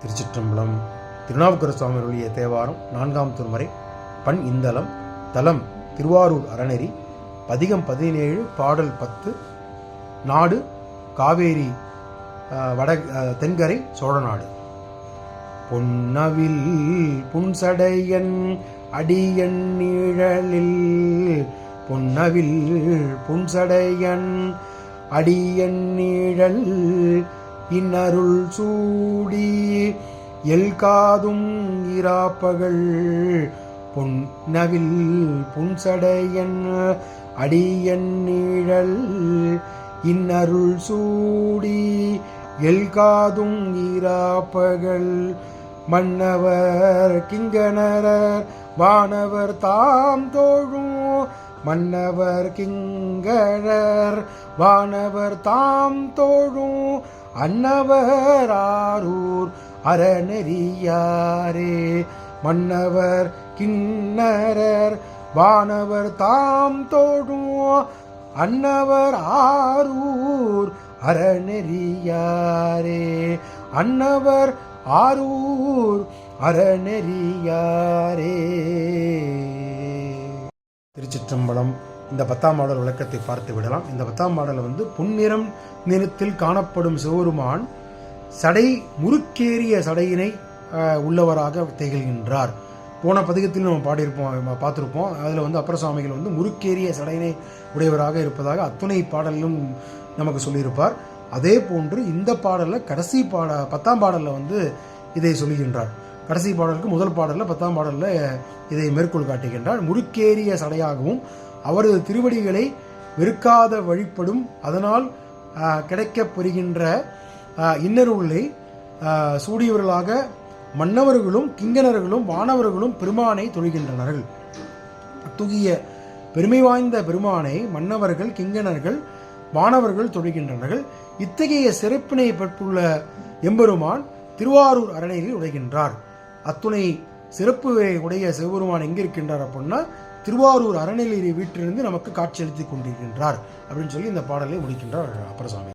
திருச்சிற்றம்பலம். திருநாவுக்கரசு சுவாமி அருளிய தேவாரம் 4ஆம் திருமுறை. பண் இந்தளம். தலம் திருவாரூர் அறநெறி. பதிகம் 17, பாடல் 10. நாடு காவேரி, தென்கரை சோழநாடு. பொன்னவில் புன்சடையன் அடியன் நிழலில், பொன்னவில் புன்சடையன் அடியன் நிழல், இன்னருள் சூடி எல்காதும் இராப்பகல். பொன்னவில் புன்சடையன் அடியன் நிழல், இன்னருள் சூடி எல்காதும் இராப்பகல். மன்னவர் கிங்கணரர் வானவர் தாம் தோழும், மன்னவர் கிங்கணர் வானவர் தாம் தோழும், அன்னவர் ஆரூர் அறநெறியாரே. மன்னவர் கிண்ணரர் வானவர் தாம் தோழும், அன்னவர் ஆரூர் அறநெறியாரே. அன்னவர் ஆரூர் அறநெறியாரே. திருச்சிற்றம்பலம். இந்த 10ஆம் பாடல் விளக்கத்தை பார்த்து விடலாம். இந்த 10ஆம் பாடல் பொன்னிறம் நிறத்தில் காணப்படும் சிவபெருமான் சடை முறுக்கேறிய சடையினை உள்ளவராக திகழ்கின்றார். போன பதிகத்தில் நம்ம பார்த்திருப்போம். அதில் அப்பர் சுவாமிகள் முறுக்கேறிய சடையினை உடையவராக இருப்பதாக அத்துணை பாடலிலும் நமக்கு சொல்லியிருப்பார். அதே போன்று இந்த பாடலில் கடைசி 10ஆம் பாடலில் இதை சொல்லுகின்றார். கடைசி பாடலுக்கு முதல் பாடலில் 10ஆம் பாடலில் இதை மேற்கோள் காட்டுகின்றார். முறுக்கேறிய சடையாகவும் அவரது திருவடிகளை வெறுக்காத வழிபடும், அதனால் கிடைக்கப் பெறுகின்ற இன்னருளை சூடியவர்களாக மன்னவர்களும் கிங்கணர்களும் வானவர்களும் பெருமானை தொழுகின்றனர்கள். அத்துகிய பெருமை வாய்ந்த பெருமானை மன்னவர்கள், கிங்கணர்கள், வானவர்கள் தொழுகின்றனர்கள். இத்தகைய சிறப்பினை பெற்றுள்ள எம்பெருமான் திருவாரூர் அறநெறியில் உடைகின்றார். அத்துணை சிறப்பு உடைய சிவபெருமான் எங்கே இருக்கின்றார் அப்படின்னா திருவாரூர் அறநெறி வீட்டிலிருந்து நமக்கு காட்சியளித்துக் கொண்டிருக்கின்றார் அப்படின்னு சொல்லி இந்த பாடலை முடிக்கின்றார் அப்பர் சுவாமி.